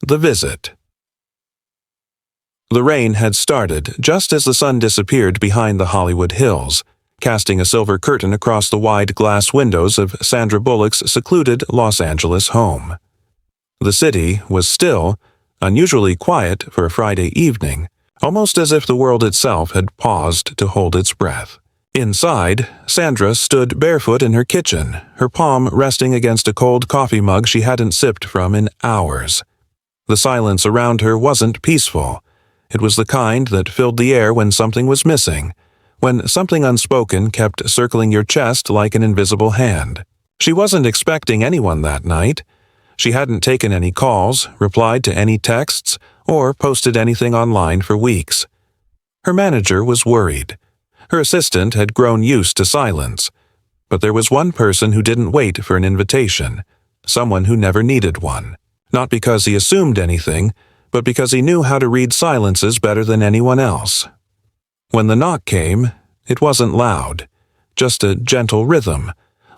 The Visit. The rain had started just as the sun disappeared behind the Hollywood hills, casting a silver curtain across the wide glass windows of Sandra Bullock's secluded Los Angeles home. The city was still, unusually quiet for a Friday evening, almost as if the world itself had paused to hold its breath. Inside, Sandra stood barefoot in her kitchen, her palm resting against a cold coffee mug she hadn't sipped from in hours. The silence around her wasn't peaceful. It was the kind that filled the air when something was missing, when something unspoken kept circling your chest like an invisible hand. She wasn't expecting anyone that night. She hadn't taken any calls, replied to any texts, or posted anything online for weeks. Her manager was worried. Her assistant had grown used to silence. But there was one person who didn't wait for an invitation, someone who never needed one. Not because he assumed anything, but because he knew how to read silences better than anyone else. When the knock came, it wasn't loud, just a gentle rhythm,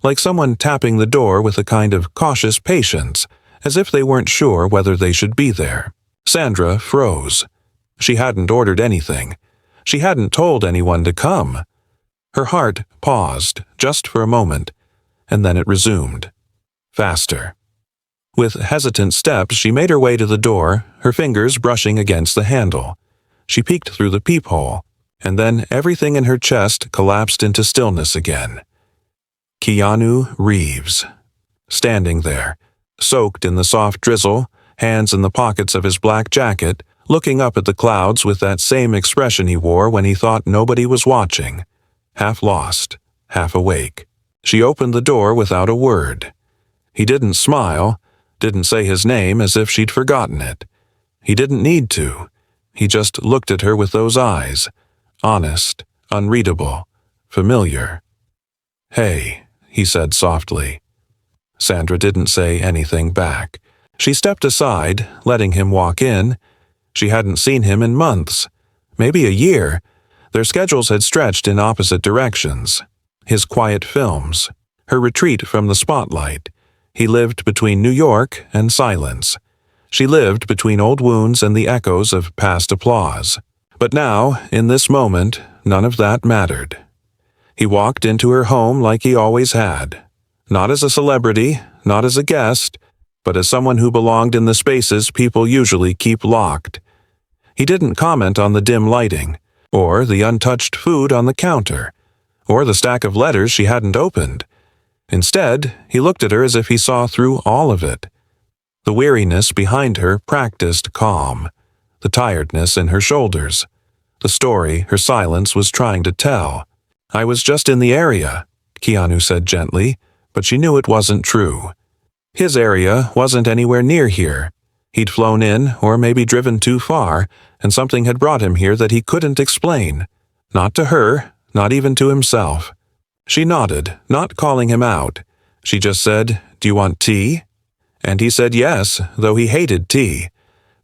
like someone tapping the door with a kind of cautious patience, as if they weren't sure whether they should be there. Sandra froze. She hadn't ordered anything. She hadn't told anyone to come. Her heart paused, just for a moment, and then it resumed. Faster. With hesitant steps, she made her way to the door, her fingers brushing against the handle. She peeked through the peephole, and then everything in her chest collapsed into stillness again. Keanu Reeves. Standing there, soaked in the soft drizzle, hands in the pockets of his black jacket, looking up at the clouds with that same expression he wore when he thought nobody was watching, half lost, half awake. She opened the door without a word. He didn't smile, didn't say his name as if she'd forgotten it. He didn't need to. He just looked at her with those eyes, honest, unreadable, familiar. "Hey," he said softly. Sandra didn't say anything back. She stepped aside, letting him walk in. She hadn't seen him in months, maybe a year. Their schedules had stretched in opposite directions. His quiet films, her retreat from the spotlight. He lived between New York and silence. She lived between old wounds and the echoes of past applause. But now, in this moment, none of that mattered. He walked into her home like he always had. Not as a celebrity, not as a guest, but as someone who belonged in the spaces people usually keep locked. He didn't comment on the dim lighting, or the untouched food on the counter, or the stack of letters she hadn't opened. Instead, he looked at her as if he saw through all of it. The weariness behind her practiced calm, the tiredness in her shoulders, the story her silence was trying to tell. "I was just in the area," Keanu said gently, but she knew it wasn't true. His area wasn't anywhere near here. He'd flown in, or maybe driven too far, and something had brought him here that he couldn't explain. Not to her, not even to himself. She nodded, not calling him out. She just said, "Do you want tea?" And he said yes, though he hated tea.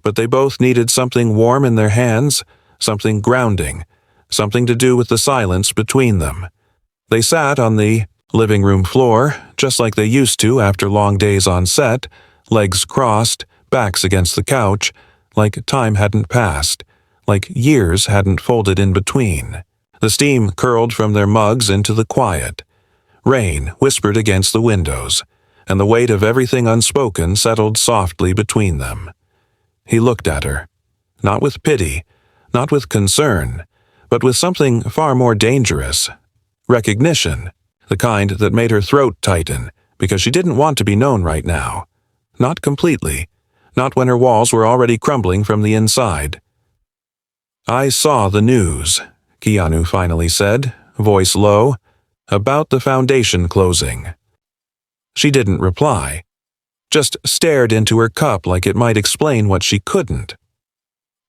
But they both needed something warm in their hands, something grounding, something to do with the silence between them. They sat on the living room floor, just like they used to after long days on set, legs crossed, backs against the couch, like time hadn't passed, like years hadn't folded in between. The steam curled from their mugs into the quiet. Rain whispered against the windows, and the weight of everything unspoken settled softly between them. He looked at her, not with pity, not with concern, but with something far more dangerous. Recognition, the kind that made her throat tighten, because she didn't want to be known right now. Not completely, not when her walls were already crumbling from the inside. "I saw the news," Keanu finally said, voice low, "about the foundation closing." She didn't reply, just stared into her cup like it might explain what she couldn't.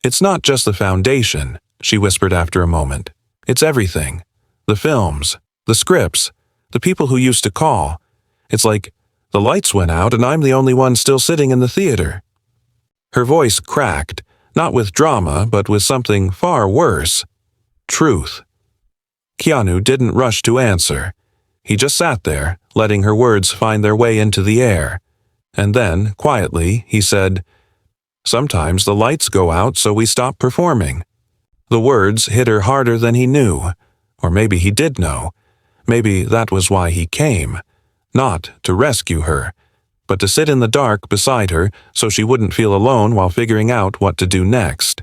"It's not just the foundation," she whispered after a moment. "It's everything. The films, the scripts, the people who used to call. It's like the lights went out and I'm the only one still sitting in the theater." Her voice cracked, not with drama, but with something far worse. Truth. Keanu didn't rush to answer. He just sat there, letting her words find their way into the air. And then, quietly, he said, Sometimes the lights go out, so we stop performing." The words hit her harder than he knew. Or maybe he did know. Maybe that was why he came. Not to rescue her, but to sit in the dark beside her so she wouldn't feel alone while figuring out what to do next.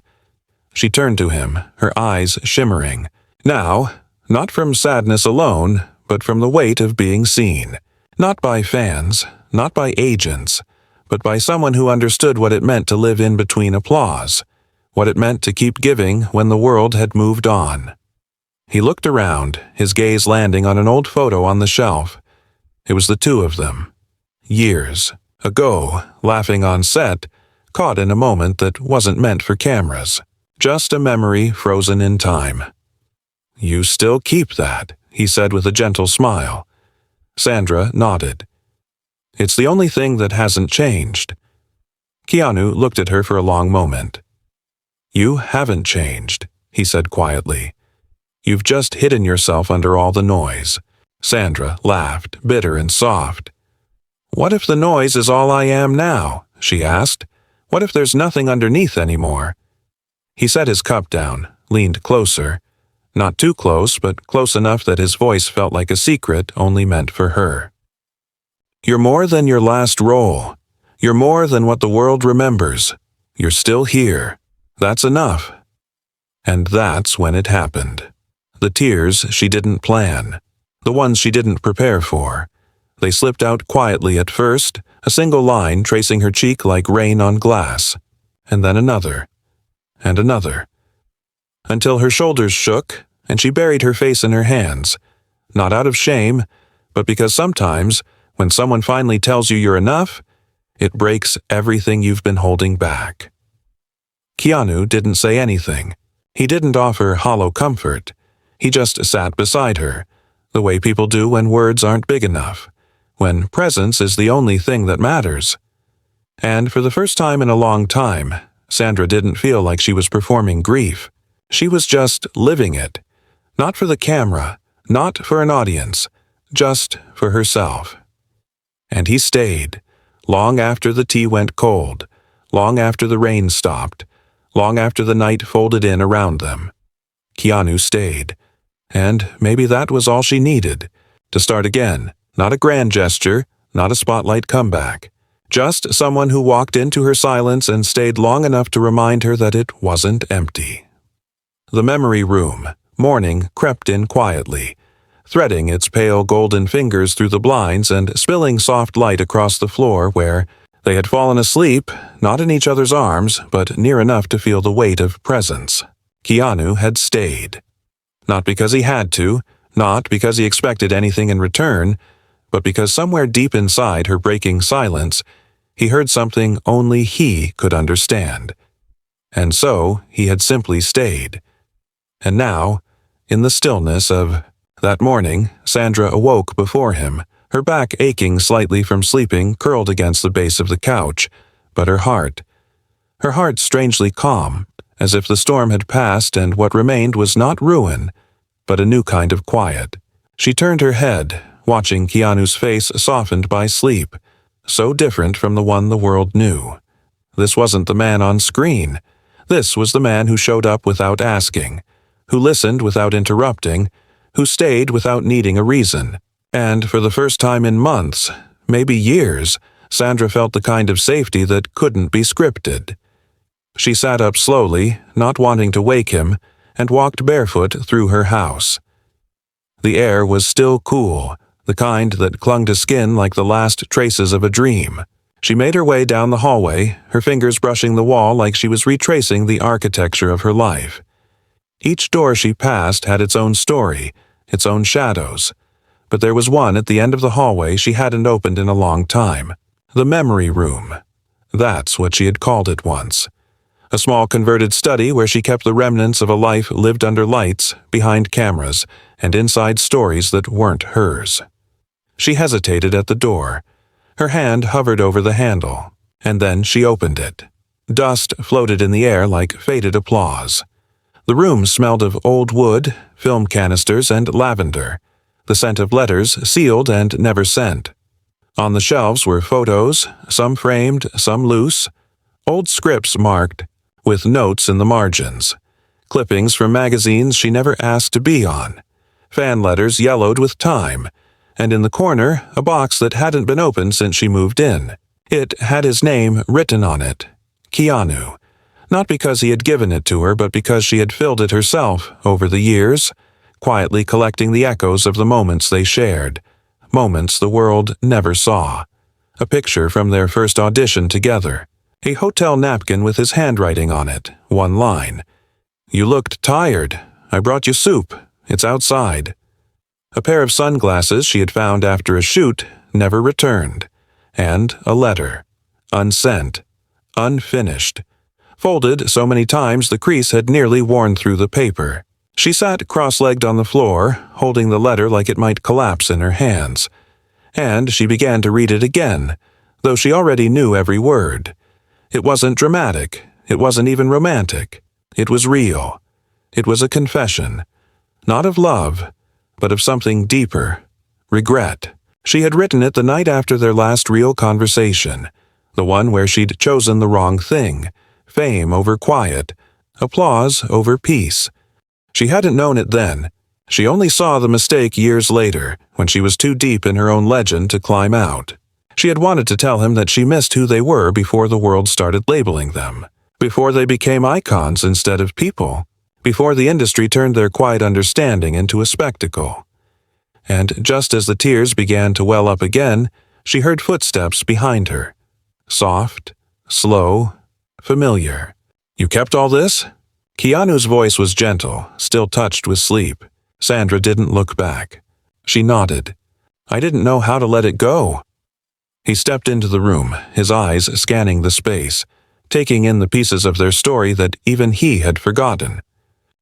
She turned to him, her eyes shimmering. Now, not from sadness alone, but from the weight of being seen. Not by fans, not by agents, but by someone who understood what it meant to live in between applause, what it meant to keep giving when the world had moved on. He looked around, his gaze landing on an old photo on the shelf. It was the two of them. Years ago, laughing on set, caught in a moment that wasn't meant for cameras. Just a memory frozen in time. "You still keep that," he said with a gentle smile. Sandra nodded. "It's the only thing that hasn't changed." Keanu looked at her for a long moment. "You haven't changed," he said quietly. "You've just hidden yourself under all the noise." Sandra laughed, bitter and soft. "What if the noise is all I am now?" she asked. "What if there's nothing underneath anymore?" He set his cup down, leaned closer. Not too close, but close enough that his voice felt like a secret only meant for her. "You're more than your last role. You're more than what the world remembers. You're still here. That's enough." And that's when it happened. The tears she didn't plan. The ones she didn't prepare for. They slipped out quietly at first, a single line tracing her cheek like rain on glass. And then another. And another. Until her shoulders shook, and she buried her face in her hands. Not out of shame, but because sometimes, when someone finally tells you you're enough, it breaks everything you've been holding back. Keanu didn't say anything. He didn't offer hollow comfort. He just sat beside her, the way people do when words aren't big enough, when presence is the only thing that matters. And for the first time in a long time, Sandra didn't feel like she was performing grief. She was just living it. Not for the camera, not for an audience, just for herself. And he stayed, long after the tea went cold, long after the rain stopped, long after the night folded in around them. Keanu stayed. And maybe that was all she needed, to start again. Not a grand gesture, not a spotlight comeback. Just someone who walked into her silence and stayed long enough to remind her that it wasn't empty. The memory room. Morning crept in quietly, threading its pale golden fingers through the blinds and spilling soft light across the floor where they had fallen asleep, not in each other's arms, but near enough to feel the weight of presence. Keanu had stayed. Not because he had to, not because he expected anything in return, but because somewhere deep inside her breaking silence, he heard something only he could understand. And so he had simply stayed. And now, in the stillness of that morning, Sandra awoke before him, her back aching slightly from sleeping, curled against the base of the couch, but her heart strangely calm, as if the storm had passed and what remained was not ruin, but a new kind of quiet. She turned her head, watching Keanu's face softened by sleep, so different from the one the world knew. This wasn't the man on screen. This was the man who showed up without asking, who listened without interrupting, who stayed without needing a reason. And for the first time in months, maybe years, Sandra felt the kind of safety that couldn't be scripted. She sat up slowly, not wanting to wake him, and walked barefoot through her house. The air was still cool, the kind that clung to skin like the last traces of a dream. She made her way down the hallway, her fingers brushing the wall like she was retracing the architecture of her life. Each door she passed had its own story, its own shadows, but there was one at the end of the hallway she hadn't opened in a long time. The memory room. That's what she had called it once. A small converted study where she kept the remnants of a life lived under lights, behind cameras, and inside stories that weren't hers. She hesitated at the door. Her hand hovered over the handle, and then she opened it. Dust floated in the air like faded applause. The room smelled of old wood, film canisters, and lavender, the scent of letters sealed and never sent. On the shelves were photos, some framed, some loose, Old scripts marked, with notes in the margins. Clippings from magazines she never asked to be on. Fan letters yellowed with time, and in the corner, a box that hadn't been opened since she moved in. It had his name written on it, Keanu. Not because he had given it to her, but because she had filled it herself over the years, quietly collecting the echoes of the moments they shared, moments the world never saw. A picture from their first audition together. A hotel napkin with his handwriting on it, one line. "You looked tired. I brought you soup. It's outside." A pair of sunglasses she had found after a shoot, never returned. And a letter. Unsent. Unfinished. Folded so many times the crease had nearly worn through the paper. She sat cross-legged on the floor, holding the letter like it might collapse in her hands. And she began to read it again, though she already knew every word. It wasn't dramatic. It wasn't even romantic. It was real. It was a confession. Not of love, but of something deeper. Regret. She had written it the night after their last real conversation, the one where she'd chosen the wrong thing, fame over quiet, applause over peace. She hadn't known it then. She only saw the mistake years later, when she was too deep in her own legend to climb out. She had wanted to tell him that she missed who they were before the world started labeling them, before they became icons instead of people, before the industry turned their quiet understanding into a spectacle. And just as the tears began to well up again, she heard footsteps behind her. Soft, slow, familiar. "You kept all this?" Keanu's voice was gentle, still touched with sleep. Sandra didn't look back. She nodded. "I didn't know how to let it go." He stepped into the room, his eyes scanning the space, taking in the pieces of their story that even he had forgotten.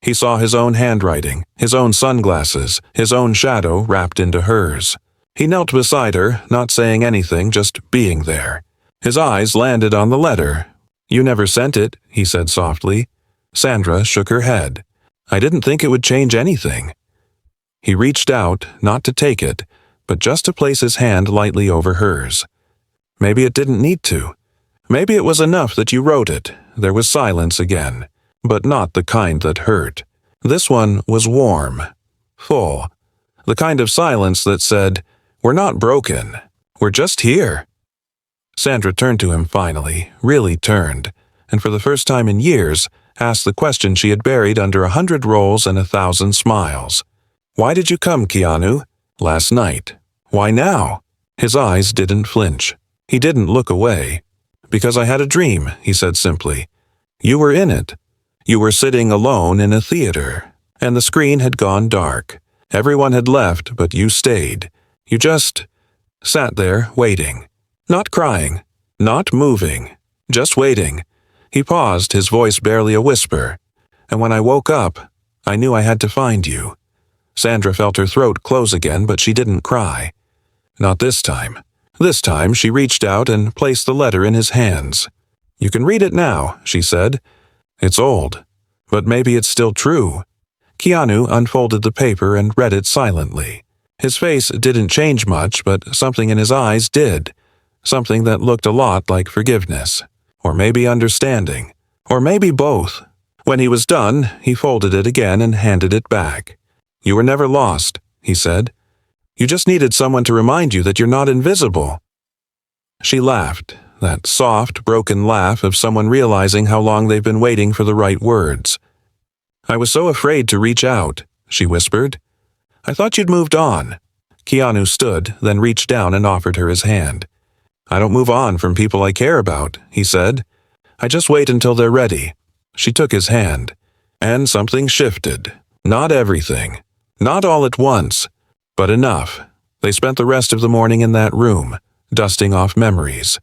He saw his own handwriting, his own sunglasses, his own shadow wrapped into hers. He knelt beside her, not saying anything, just being there. His eyes landed on the letter. "You never sent it," he said softly. Sandra shook her head. "I didn't think it would change anything." He reached out, not to take it, but just to place his hand lightly over hers. Maybe it didn't need to. Maybe it was enough that you wrote it. There was silence again, but not the kind that hurt. This one was warm, full. The kind of silence that said, "We're not broken. We're just here." Sandra turned to him finally, really turned, and for the first time in years, asked the question she had buried under 100 rolls and 1,000 smiles. "Why did you come, Keanu? Last night. Why now?" His eyes didn't flinch. He didn't look away. "Because I had a dream," he said simply. "You were in it. You were sitting alone in a theater, and the screen had gone dark. Everyone had left, but you stayed. You just sat there waiting. Not crying, not moving, just waiting." He paused, his voice barely a whisper. "And when I woke up, I knew I had to find you." Sandra felt her throat close again, but she didn't cry. Not this time. This time she reached out and placed the letter in his hands. "You can read it now," she said. "It's old, but maybe it's still true." Keanu unfolded the paper and read it silently. His face didn't change much, but something in his eyes did. Something that looked a lot like forgiveness. Or maybe understanding. Or maybe both. When he was done, he folded it again and handed it back. "You were never lost," he said. "You just needed someone to remind you that you're not invisible." She laughed, that soft, broken laugh of someone realizing how long they've been waiting for the right words. "I was so afraid to reach out," she whispered. "I thought you'd moved on." Keanu stood, then reached down and offered her his hand. "I don't move on from people I care about," he said. "I just wait until they're ready." She took his hand. And something shifted. Not everything. Not all at once. But enough. They spent the rest of the morning in that room, dusting off memories,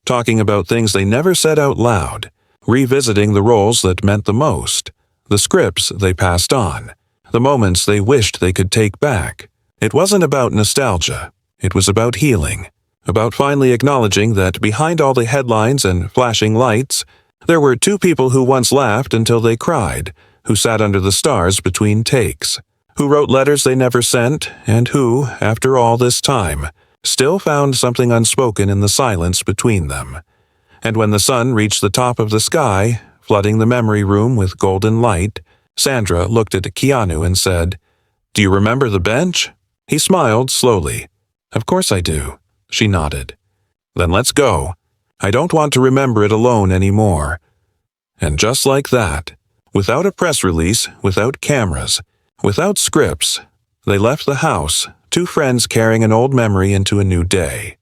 talking about things they never said out loud, revisiting the roles that meant the most, the scripts they passed on, the moments they wished they could take back. It wasn't about nostalgia. It was about healing, about finally acknowledging that behind all the headlines and flashing lights, there were two people who once laughed until they cried, who sat under the stars between takes, who wrote letters they never sent, and who, after all this time, still found something unspoken in the silence between them. And when the sun reached the top of the sky, flooding the memory room with golden light, Sandra looked at Keanu and said, "Do you remember the bench?" He smiled slowly. "Of course I do." She nodded. "Then let's go. I don't want to remember it alone anymore." And just like that, without a press release, without cameras, without scripts, they left the house, two friends carrying an old memory into a new day.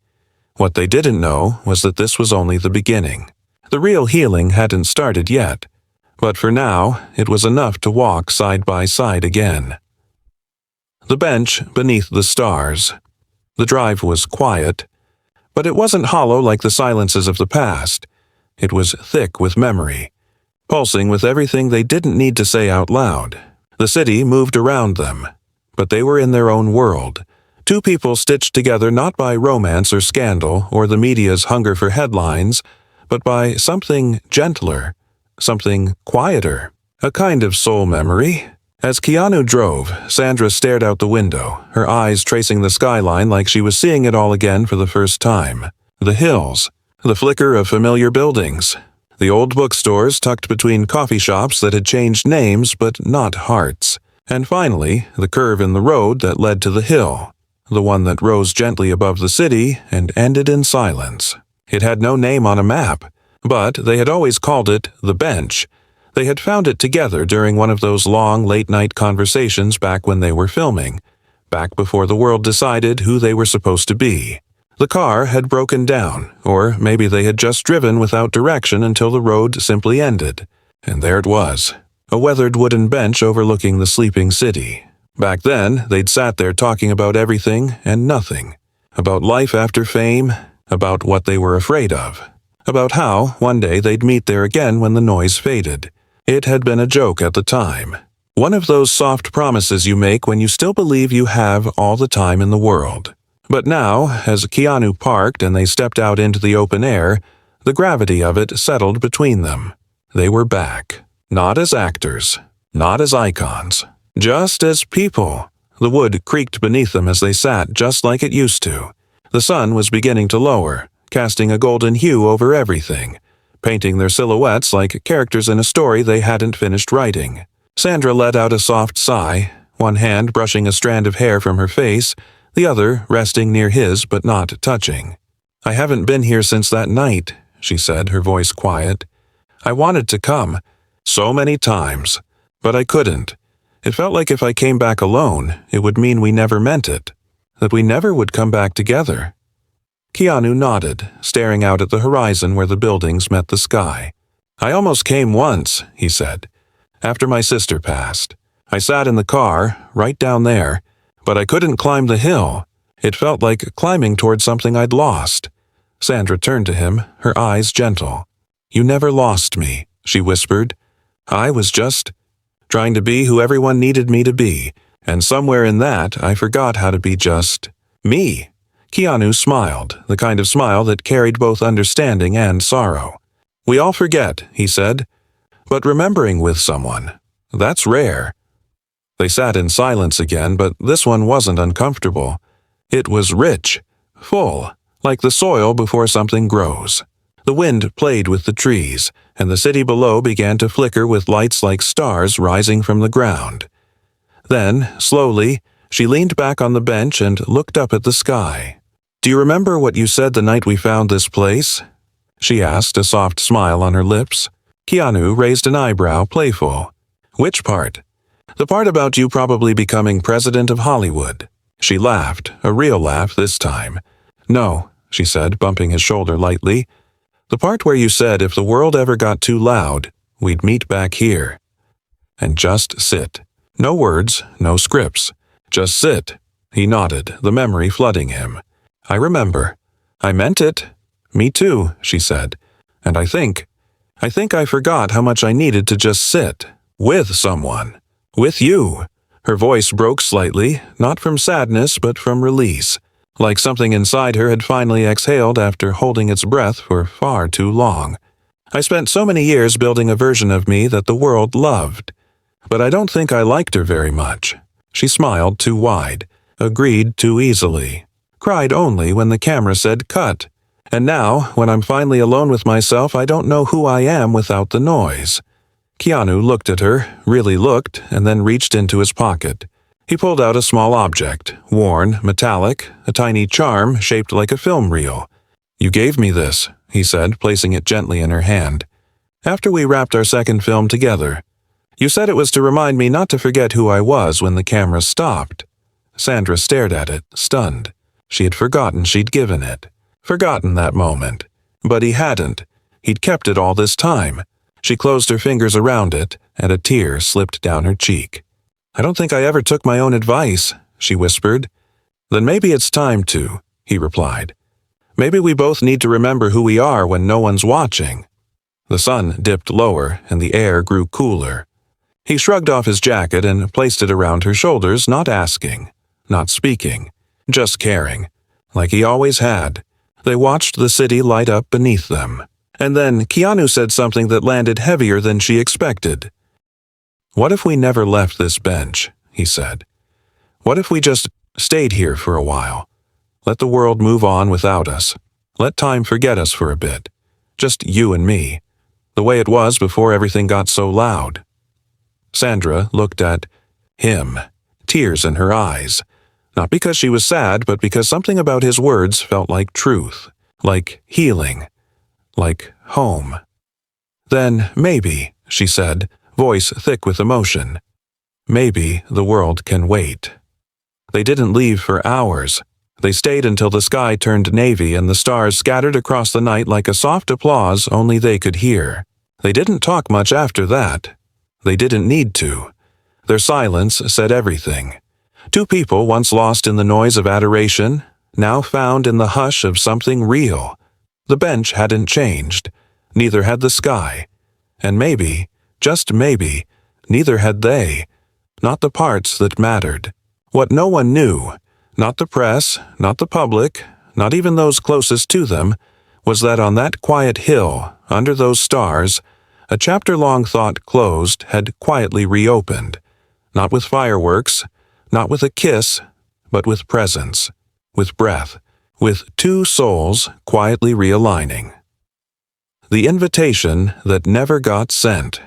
What they didn't know was that this was only the beginning. The real healing hadn't started yet, but for now it was enough to walk side by side again. The bench beneath the stars. The drive was quiet, but it wasn't hollow like the silences of the past. It was thick with memory, pulsing with everything they didn't need to say out loud. The city moved around them, but they were in their own world. Two people stitched together not by romance or scandal or the media's hunger for headlines, but by something gentler, something quieter, a kind of soul memory. As Keanu drove, Sandra stared out the window, her eyes tracing the skyline like she was seeing it all again for the first time. The hills, the flicker of familiar buildings, the old bookstores tucked between coffee shops that had changed names but not hearts, and finally, the curve in the road that led to the hill, the one that rose gently above the city and ended in silence. It had no name on a map, but they had always called it the bench. They had found it together during one of those long late-night conversations back when they were filming, back before the world decided who they were supposed to be. The car had broken down, or maybe they had just driven without direction until the road simply ended. And there it was, a weathered wooden bench overlooking the sleeping city. Back then, they'd sat there talking about everything and nothing. About life after fame, about what they were afraid of, about how one day they'd meet there again when the noise faded. It had been a joke at the time. One of those soft promises you make when you still believe you have all the time in the world. But now, as Keanu parked and they stepped out into the open air, the gravity of it settled between them. They were back. Not as actors, not as icons, just as people. The wood creaked beneath them as they sat just like it used to. The sun was beginning to lower, casting a golden hue over everything, painting their silhouettes like characters in a story they hadn't finished writing. Sandra let out a soft sigh, one hand brushing a strand of hair from her face, the other resting near his but not touching. "I haven't been here since that night," she said, her voice quiet. "I wanted to come, so many times, but I couldn't. It felt like if I came back alone, it would mean we never meant it, that we never would come back together." Keanu nodded, staring out at the horizon where the buildings met the sky. "I almost came once," he said, "after my sister passed. I sat in the car, right down there, but I couldn't climb the hill. It felt like climbing toward something I'd lost." Sandra turned to him, her eyes gentle. "You never lost me," she whispered. "I was just trying to be who everyone needed me to be, and somewhere in that I forgot how to be just me." Keanu smiled, the kind of smile that carried both understanding and sorrow. "We all forget," he said, "but remembering with someone, that's rare." They sat in silence again, but this one wasn't uncomfortable. It was rich, full, like the soil before something grows. The wind played with the trees, and the city below began to flicker with lights like stars rising from the ground. Then, slowly, she leaned back on the bench and looked up at the sky. "Do you remember what you said the night we found this place?" she asked, a soft smile on her lips. Keanu raised an eyebrow, playful. "Which part?" "The part about you probably becoming president of Hollywood." She laughed, a real laugh this time. "No," she said, bumping his shoulder lightly. "The part where you said if the world ever got too loud, we'd meet back here. And just sit. No words, no scripts. Just sit." He nodded, the memory flooding him. "I remember. I meant it." "Me too," she said. "And I think I forgot how much I needed to just sit. With someone. With you." Her voice broke slightly, not from sadness but from release, like something inside her had finally exhaled after holding its breath for far too long. "I spent so many years building a version of me that the world loved. But I don't think I liked her very much." She smiled too wide, agreed too easily, cried only when the camera said cut, And now, when I'm finally alone with myself, I don't know who I am without the noise." Keanu looked at her, really looked, and then reached into his pocket. He pulled out a small object, worn, metallic, a tiny charm shaped like a film reel. "You gave me this," he said, placing it gently in her hand. "After we wrapped our second film together. You said it was to remind me not to forget who I was when the camera stopped." Sandra stared at it, stunned. She had forgotten she'd given it. Forgotten that moment. But he hadn't. He'd kept it all this time. She closed her fingers around it, and a tear slipped down her cheek. "I don't think I ever took my own advice," she whispered. "Then maybe it's time to," he replied. "Maybe we both need to remember who we are when no one's watching." The sun dipped lower, and the air grew cooler. He shrugged off his jacket and placed it around her shoulders, not asking, not speaking, just caring, like he always had. They watched the city light up beneath them. And then Keanu said something that landed heavier than she expected. "What if we never left this bench?" he said. "What if we just stayed here for a while? Let the world move on without us. Let time forget us for a bit. Just you and me. The way it was before everything got so loud." Sandra looked at him, tears in her eyes. Not because she was sad, but because something about his words felt like truth, like healing, like home. "Then maybe," she said, voice thick with emotion, "maybe the world can wait." They didn't leave for hours. They stayed until the sky turned navy and the stars scattered across the night like a soft applause only they could hear. They didn't talk much after that. They didn't need to. Their silence said everything. Two people once lost in the noise of adoration, now found in the hush of something real. The bench hadn't changed. Neither had the sky. And maybe, just maybe, neither had they. Not the parts that mattered. What no one knew, not the press, not the public, not even those closest to them, was that on that quiet hill, under those stars, a chapter-long thought closed had quietly reopened. Not with fireworks, not with a kiss, but with presence, with breath, with two souls quietly realigning. The invitation that never got sent.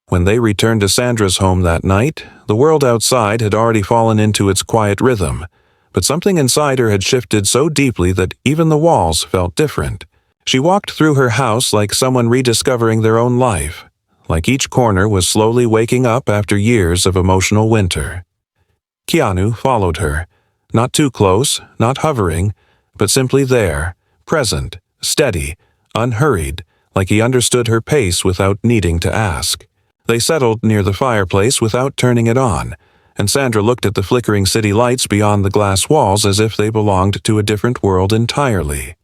When they returned to Sandra's home that night, the world outside had already fallen into its quiet rhythm, but something inside her had shifted so deeply that even the walls felt different. She walked through her house like someone rediscovering their own life, like each corner was slowly waking up after years of emotional winter. Keanu followed her, not too close, not hovering, but simply there, present, steady, unhurried, like he understood her pace without needing to ask. They settled near the fireplace without turning it on, and Sandra looked at the flickering city lights beyond the glass walls as if they belonged to a different world entirely.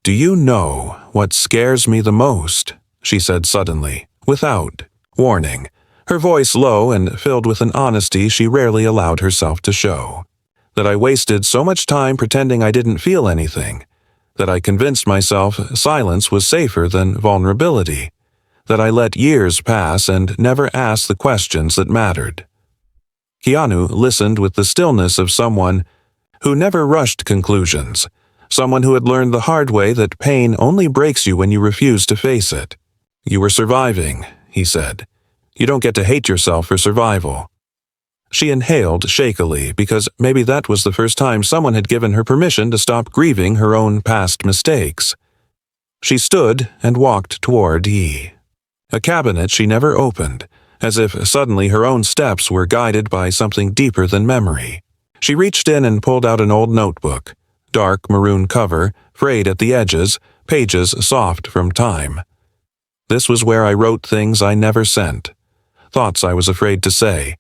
"Do you know what scares me the most?" she said suddenly, without warning, her voice low and filled with an honesty she rarely allowed herself to show. "That I wasted so much time pretending I didn't feel anything. That I convinced myself silence was safer than vulnerability. That I let years pass and never asked the questions that mattered." Keanu listened with the stillness of someone who never rushed conclusions, someone who had learned the hard way that pain only breaks you when you refuse to face it. "You were surviving," he said. "You don't get to hate yourself for survival." She inhaled shakily because maybe that was the first time someone had given her permission to stop grieving her own past mistakes. She stood and walked toward E. A cabinet she never opened, as if suddenly her own steps were guided by something deeper than memory. She reached in and pulled out an old notebook, dark maroon cover, frayed at the edges, pages soft from time. "This was where I wrote things I never sent, thoughts I was afraid to say,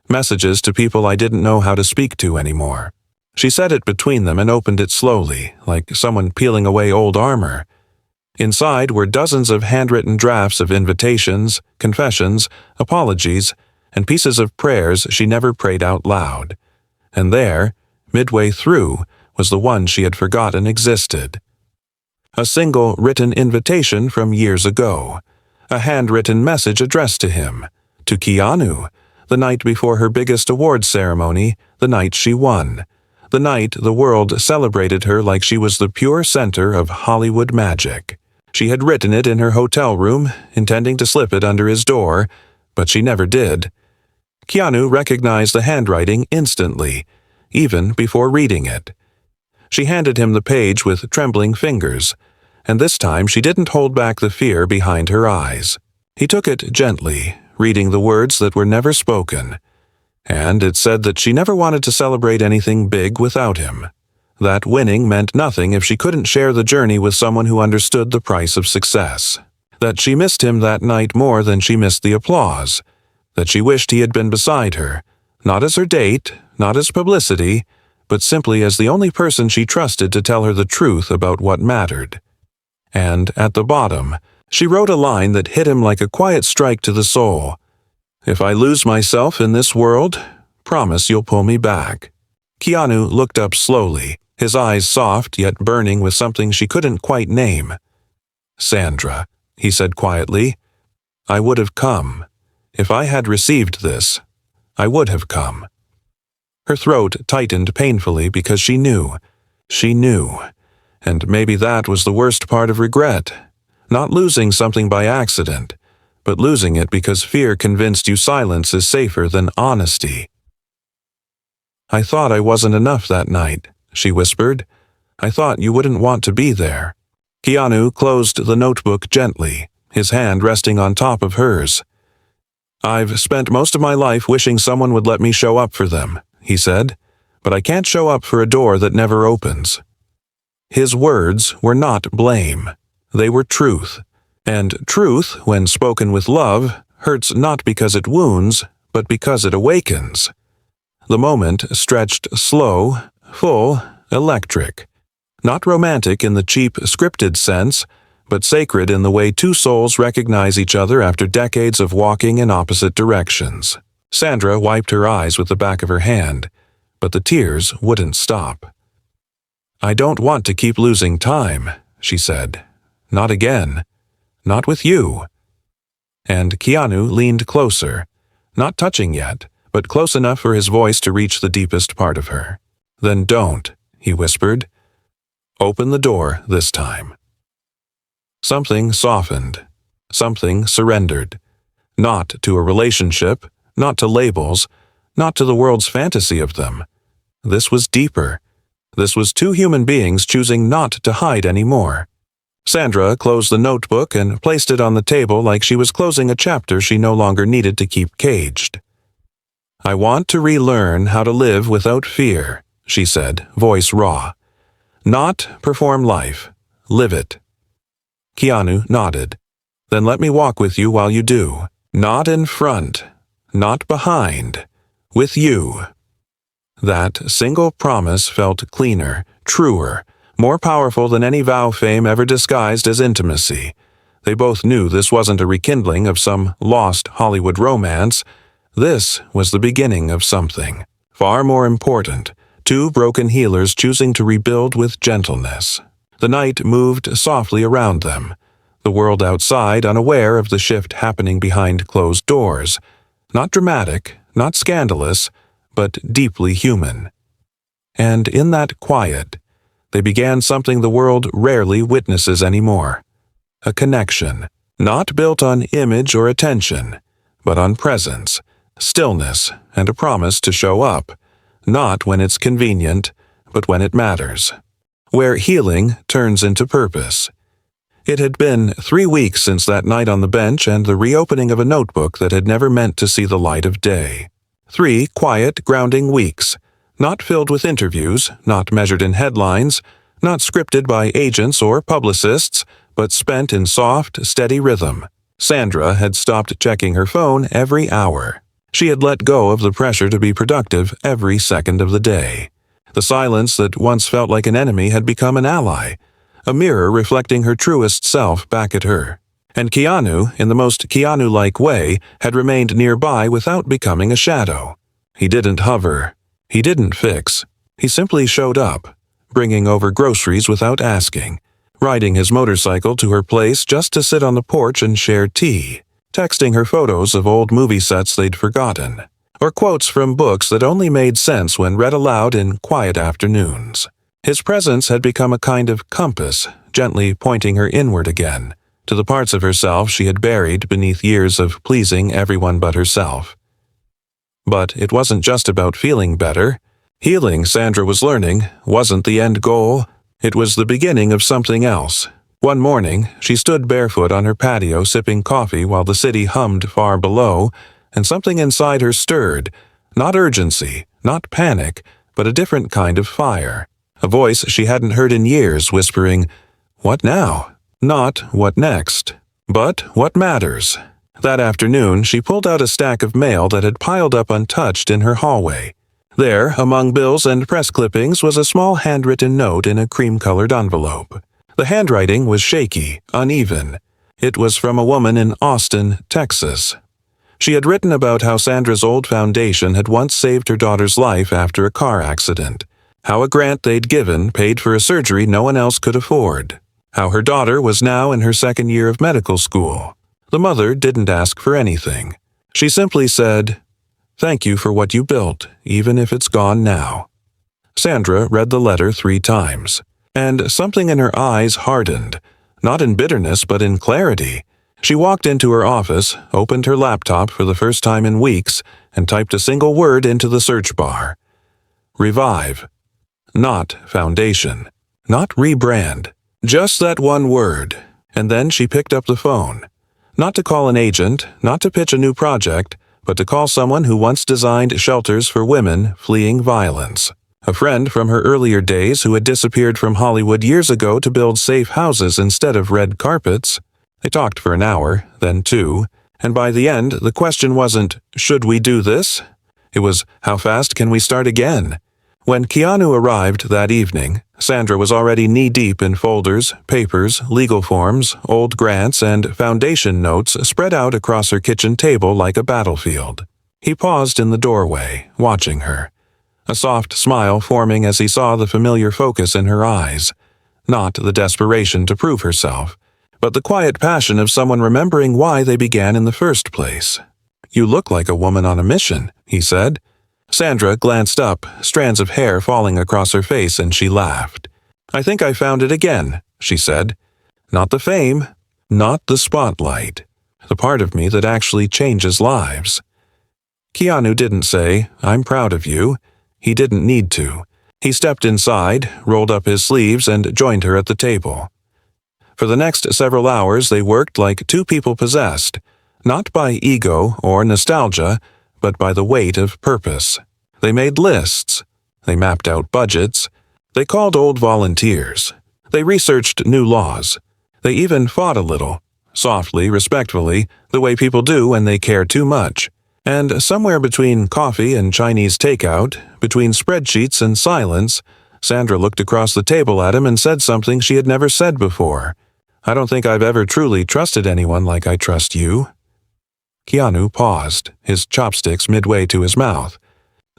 messages to people I didn't know how to speak to anymore." She set it between them and opened it slowly, like someone peeling away old armor. Inside were dozens of handwritten drafts of invitations, confessions, apologies, and pieces of prayers she never prayed out loud. And there, midway through, was the one she had forgotten existed. A single written invitation from years ago. A handwritten message addressed to him, to Keanu, the night before her biggest awards ceremony, the night she won. The night the world celebrated her like she was the pure center of Hollywood magic. She had written it in her hotel room, intending to slip it under his door, but she never did. Keanu recognized the handwriting instantly, even before reading it. She handed him the page with trembling fingers, and this time she didn't hold back the fear behind her eyes. He took it gently, reading the words that were never spoken, and it said that she never wanted to celebrate anything big without him. That winning meant nothing if she couldn't share the journey with someone who understood the price of success. That she missed him that night more than she missed the applause. That she wished he had been beside her, not as her date, not as publicity, but simply as the only person she trusted to tell her the truth about what mattered. And at the bottom, she wrote a line that hit him like a quiet strike to the soul. "If I lose myself in this world, promise you'll pull me back." Keanu looked up slowly, his eyes soft yet burning with something she couldn't quite name. "Sandra," he said quietly, "I would have come. If I had received this, I would have come." Her throat tightened painfully because she knew. She knew. And maybe that was the worst part of regret. Not losing something by accident, but losing it because fear convinced you silence is safer than honesty. "I thought I wasn't enough that night," she whispered. "I thought you wouldn't want to be there." Keanu closed the notebook gently, his hand resting on top of hers. "I've spent most of my life wishing someone would let me show up for them," he said, "but I can't show up for a door that never opens." His words were not blame. They were truth. And truth, when spoken with love, hurts not because it wounds, but because it awakens. The moment stretched slow, full, electric. Not romantic in the cheap, scripted sense, but sacred in the way two souls recognize each other after decades of walking in opposite directions. Sandra wiped her eyes with the back of her hand, but the tears wouldn't stop. "I don't want to keep losing time," she said. "Not again. Not with you." And Keanu leaned closer, not touching yet, but close enough for his voice to reach the deepest part of her. "Then don't," he whispered. "Open the door this time." Something softened. Something surrendered. Not to a relationship, not to labels, not to the world's fantasy of them. This was deeper. This was two human beings choosing not to hide anymore. Sandra closed the notebook and placed it on the table like she was closing a chapter she no longer needed to keep caged. "I want to relearn how to live without fear," she said, voice raw. "Not perform life. Live it." Keanu nodded. "Then let me walk with you while you do. Not in front. Not behind. With you." That single promise felt cleaner, truer, more powerful than any vow fame ever disguised as intimacy. They both knew this wasn't a rekindling of some lost Hollywood romance. This was the beginning of something far more important, two broken healers choosing to rebuild with gentleness. The night moved softly around them, the world outside unaware of the shift happening behind closed doors. Not dramatic, not scandalous, but deeply human. And in that quiet, they began something the world rarely witnesses anymore. A connection, not built on image or attention, but on presence, stillness, and a promise to show up, not when it's convenient, but when it matters. Where healing turns into purpose. It had been 3 weeks since that night on the bench and the reopening of a notebook that had never meant to see the light of day. 3 quiet, grounding weeks, not filled with interviews, not measured in headlines, not scripted by agents or publicists, but spent in soft, steady rhythm. Sandra had stopped checking her phone every hour. She had let go of the pressure to be productive every second of the day. The silence that once felt like an enemy had become an ally, a mirror reflecting her truest self back at her. And Keanu, in the most Keanu-like way, had remained nearby without becoming a shadow. He didn't hover. He didn't fix. He simply showed up, bringing over groceries without asking, riding his motorcycle to her place just to sit on the porch and share tea, texting her photos of old movie sets they'd forgotten, or quotes from books that only made sense when read aloud in quiet afternoons. His presence had become a kind of compass, gently pointing her inward again, to the parts of herself she had buried beneath years of pleasing everyone but herself. But it wasn't just about feeling better. Healing, Sandra was learning, wasn't the end goal. It was the beginning of something else. One morning, she stood barefoot on her patio sipping coffee while the city hummed far below, and something inside her stirred. Not urgency, not panic, but a different kind of fire. A voice she hadn't heard in years whispering, "What now?" Not "what next?" but "what matters?" That afternoon, she pulled out a stack of mail that had piled up untouched in her hallway. There, among bills and press clippings, was a small handwritten note in a cream-colored envelope. The handwriting was shaky, uneven. It was from a woman in Austin, Texas. She had written about how Sandra's old foundation had once saved her daughter's life after a car accident, how a grant they'd given paid for a surgery no one else could afford, how her daughter was now in her second year of medical school. The mother didn't ask for anything. She simply said, "Thank you for what you built, even if it's gone now." Sandra read the letter 3 times, and something in her eyes hardened, not in bitterness but in clarity. She walked into her office, opened her laptop for the first time in weeks, and typed a single word into the search bar. Revive. Not foundation. Not rebrand. Just that one word. And then she picked up the phone. Not to call an agent, not to pitch a new project, but to call someone who once designed shelters for women fleeing violence. A friend from her earlier days who had disappeared from Hollywood years ago to build safe houses instead of red carpets. They talked for an hour, then 2, and by the end, the question wasn't, "Should we do this?" It was, "How fast can we start again?" When Keanu arrived that evening, Sandra was already knee-deep in folders, papers, legal forms, old grants, and foundation notes spread out across her kitchen table like a battlefield. He paused in the doorway, watching her. A soft smile forming as he saw the familiar focus in her eyes. Not the desperation to prove herself, but the quiet passion of someone remembering why they began in the first place. "You look like a woman on a mission," he said. Sandra glanced up, strands of hair falling across her face, and she laughed. "I think I found it again," she said. "Not the fame, not the spotlight. The part of me that actually changes lives." Keanu didn't say, "I'm proud of you." He didn't need to. He stepped inside, rolled up his sleeves, and joined her at the table. For the next several hours they worked like 2 people possessed, not by ego or nostalgia, but by the weight of purpose. They made lists. They mapped out budgets. They called old volunteers. They researched new laws. They even fought a little, softly, respectfully, the way people do when they care too much. And somewhere between coffee and Chinese takeout, between spreadsheets and silence, Sandra looked across the table at him and said something she had never said before. "I don't think I've ever truly trusted anyone like I trust you." Keanu paused, his chopsticks midway to his mouth.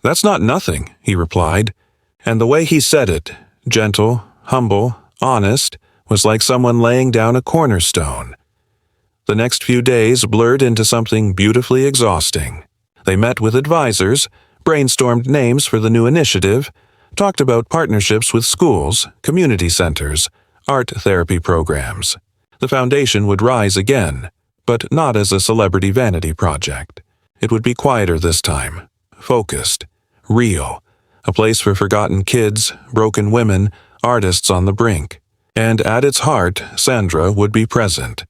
"That's not nothing," he replied. And the way he said it, gentle, humble, honest, was like someone laying down a cornerstone. The next few days blurred into something beautifully exhausting. They met with advisors, brainstormed names for the new initiative, talked about partnerships with schools, community centers, art therapy programs. The foundation would rise again, but not as a celebrity vanity project. It would be quieter this time, focused, real, a place for forgotten kids, broken women, artists on the brink. And at its heart, Sandra would be present,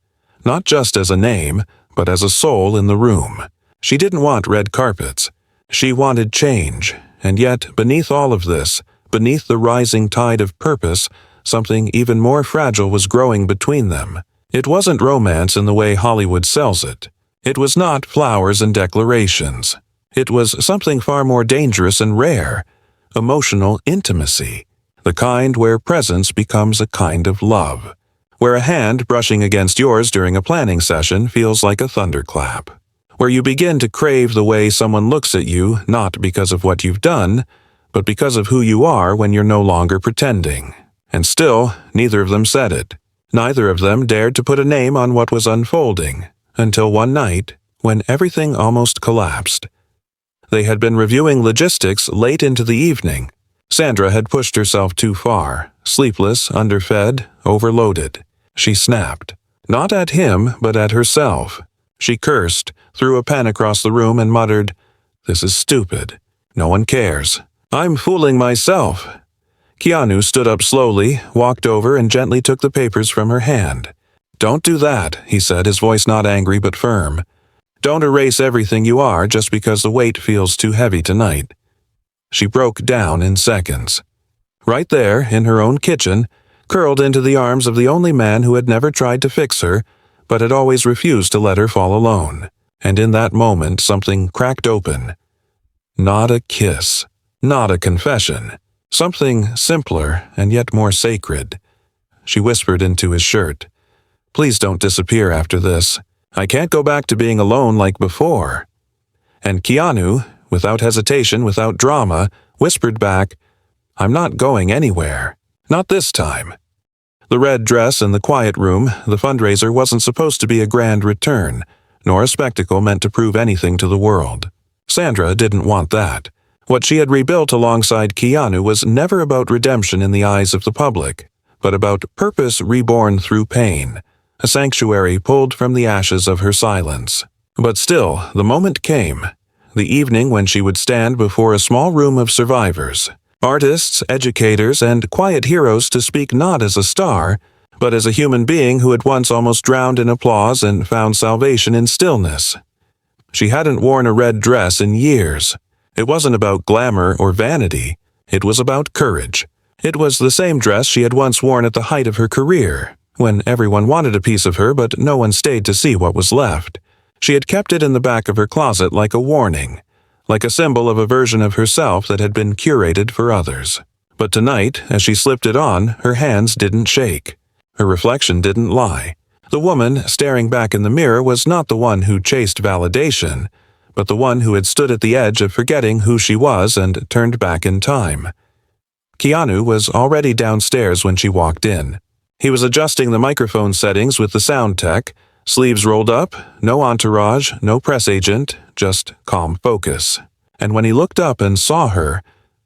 not just as a name, but as a soul in the room. She didn't want red carpets. She wanted change, and yet beneath all of this, beneath the rising tide of purpose, something even more fragile was growing between them. It wasn't romance in the way Hollywood sells it. It was not flowers and declarations. It was something far more dangerous and rare, emotional intimacy, the kind where presence becomes a kind of love, where a hand brushing against yours during a planning session feels like a thunderclap, where you begin to crave the way someone looks at you not because of what you've done, but because of who you are when you're no longer pretending. And still, neither of them said it. Neither of them dared to put a name on what was unfolding, until one night, when everything almost collapsed. They had been reviewing logistics late into the evening. Sandra had pushed herself too far, sleepless, underfed, overloaded. She snapped. Not at him, but at herself. She cursed, threw a pen across the room and muttered, "This is stupid. No one cares. I'm fooling myself." Keanu stood up slowly, walked over and gently took the papers from her hand. "Don't do that," he said, his voice not angry but firm. "Don't erase everything you are just because the weight feels too heavy tonight." She broke down in seconds. Right there, in her own kitchen, curled into the arms of the only man who had never tried to fix her, but had always refused to let her fall alone. And in that moment something cracked open. Not a kiss, not a confession, something simpler and yet more sacred. She whispered into his shirt, "Please don't disappear after this. I can't go back to being alone like before." And Keanu, without hesitation, without drama, whispered back, "I'm not going anywhere. Not this time." The red dress in the quiet room, the fundraiser, wasn't supposed to be a grand return, nor a spectacle meant to prove anything to the world. Sandra didn't want that. What she had rebuilt alongside Keanu was never about redemption in the eyes of the public, but about purpose reborn through pain, a sanctuary pulled from the ashes of her silence. But still, the moment came, the evening when she would stand before a small room of survivors, artists, educators, and quiet heroes, to speak not as a star, but as a human being who had once almost drowned in applause and found salvation in stillness. She hadn't worn a red dress in years. It wasn't about glamour or vanity. It was about courage. It was the same dress she had once worn at the height of her career, when everyone wanted a piece of her but no one stayed to see what was left. She had kept it in the back of her closet like a warning, like a symbol of a version of herself that had been curated for others. But tonight, as she slipped it on, her hands didn't shake. Her reflection didn't lie. The woman staring back in the mirror was not the one who chased validation, but the one who had stood at the edge of forgetting who she was and turned back in time. Keanu was already downstairs when she walked in. He was adjusting the microphone settings with the sound tech, sleeves rolled up, no entourage, no press agent, just calm focus. And when he looked up and saw her,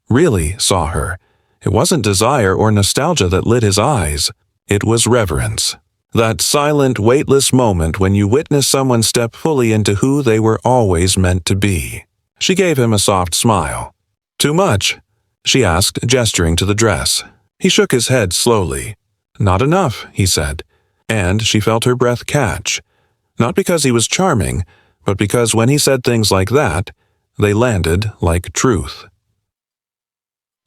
really saw her, it wasn't desire or nostalgia that lit his eyes. It was reverence. That silent, weightless moment when you witness someone step fully into who they were always meant to be. She gave him a soft smile. "Too much?" she asked, gesturing to the dress. He shook his head slowly. "Not enough," he said, and she felt her breath catch. Not because he was charming, but because when he said things like that, they landed like truth.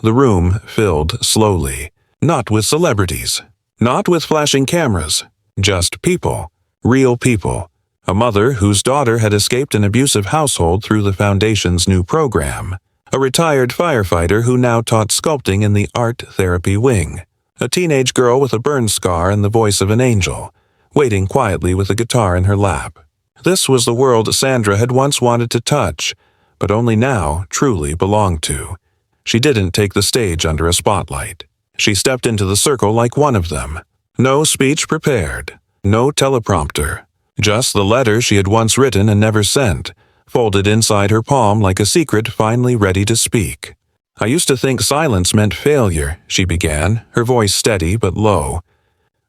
The room filled slowly, not with celebrities, not with flashing cameras, just people, real people. A mother whose daughter had escaped an abusive household through the Foundation's new program. A retired firefighter who now taught sculpting in the art therapy wing. A teenage girl with a burn scar and the voice of an angel, waiting quietly with a guitar in her lap. This was the world Sandra had once wanted to touch, but only now truly belonged to. She didn't take the stage under a spotlight. She stepped into the circle like one of them. No speech prepared, no teleprompter, just the letter she had once written and never sent, folded inside her palm like a secret finally ready to speak. "I used to think silence meant failure," she began, her voice steady but low.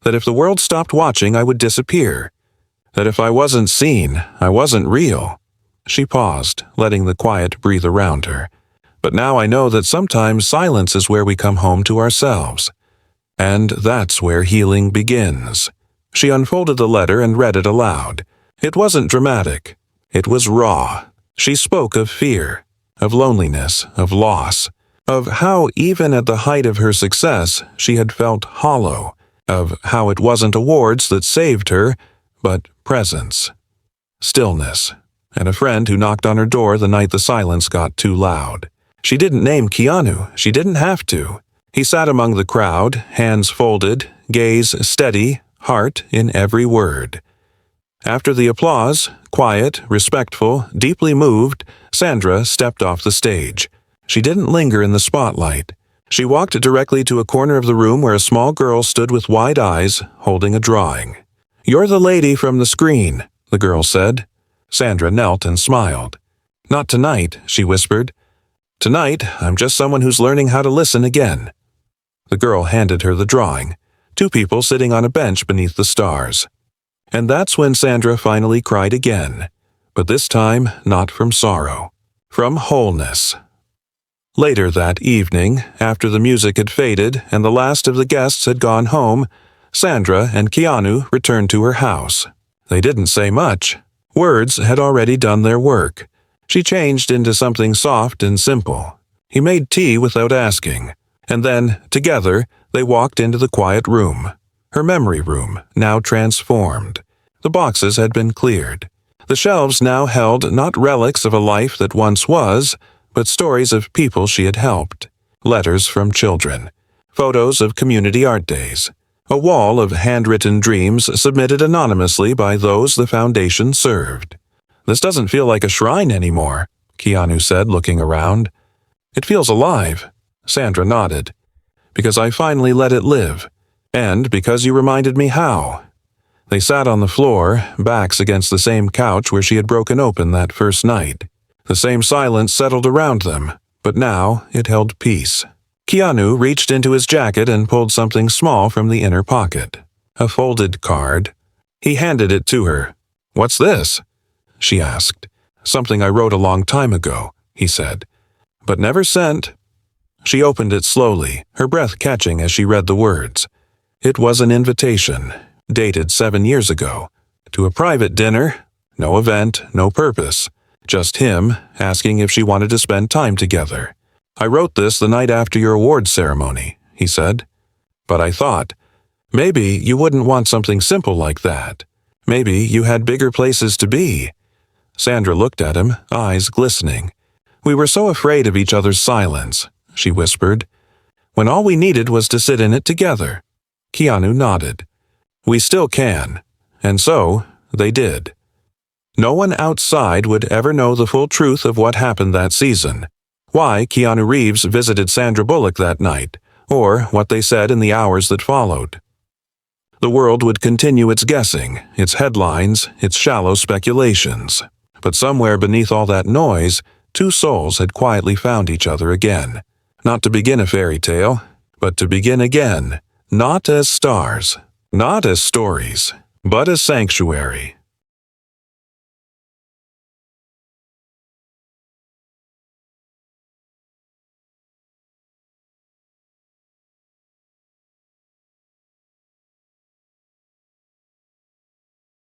"That if the world stopped watching, I would disappear. That if I wasn't seen, I wasn't real." She paused, letting the quiet breathe around her. "But now I know that sometimes silence is where we come home to ourselves. And that's where healing begins." She unfolded the letter and read it aloud. It wasn't dramatic. It was raw. She spoke of fear, of loneliness, of loss, of how even at the height of her success she had felt hollow, of how it wasn't awards that saved her, but presence, stillness, and a friend who knocked on her door the night the silence got too loud. She didn't name Keanu. She didn't have to. He sat among the crowd, hands folded, gaze steady, heart in every word. After the applause, quiet, respectful, deeply moved, Sandra stepped off the stage. She didn't linger in the spotlight. She walked directly to a corner of the room where a small girl stood with wide eyes, holding a drawing. "You're the lady from the screen," the girl said. Sandra knelt and smiled. Not tonight, she whispered. Tonight, I'm just someone who's learning how to listen again. The girl handed her the drawing, two people sitting on a bench beneath the stars. And that's when Sandra finally cried again, but this time not from sorrow, from wholeness. Later that evening, after the music had faded and the last of the guests had gone home, Sandra and Keanu returned to her house. They didn't say much. Words had already done their work. She changed into something soft and simple. He made tea without asking, and then, together, they walked into the quiet room. Her memory room, now transformed. The boxes had been cleared. The shelves now held not relics of a life that once was, but stories of people she had helped. Letters from children. Photos of community art days. A wall of handwritten dreams submitted anonymously by those the foundation served. This doesn't feel like a shrine anymore, Keanu said, looking around. It feels alive. Sandra nodded. Because I finally let it live. And because you reminded me how. They sat on the floor, backs against the same couch where she had broken open that first night. The same silence settled around them, but now it held peace. Keanu reached into his jacket and pulled something small from the inner pocket. A folded card. He handed it to her. "What's this?" she asked. "Something I wrote a long time ago," he said. "But never sent." She opened it slowly, her breath catching as she read the words. It was an invitation, dated 7 years ago, to a private dinner. No event, no purpose. Just him, asking if she wanted to spend time together. "I wrote this the night after your awards ceremony," he said. "But I thought, maybe you wouldn't want something simple like that. Maybe you had bigger places to be." Sandra looked at him, eyes glistening. "We were so afraid of each other's silence," she whispered, "when all we needed was to sit in it together." Keanu nodded. "We still can." And so, they did. No one outside would ever know the full truth of what happened that season. Why Keanu Reeves visited Sandra Bullock that night, or what they said in the hours that followed. The world would continue its guessing, its headlines, its shallow speculations. But somewhere beneath all that noise, two souls had quietly found each other again. Not to begin a fairy tale, but to begin again, not as stars, not as stories, but as sanctuary.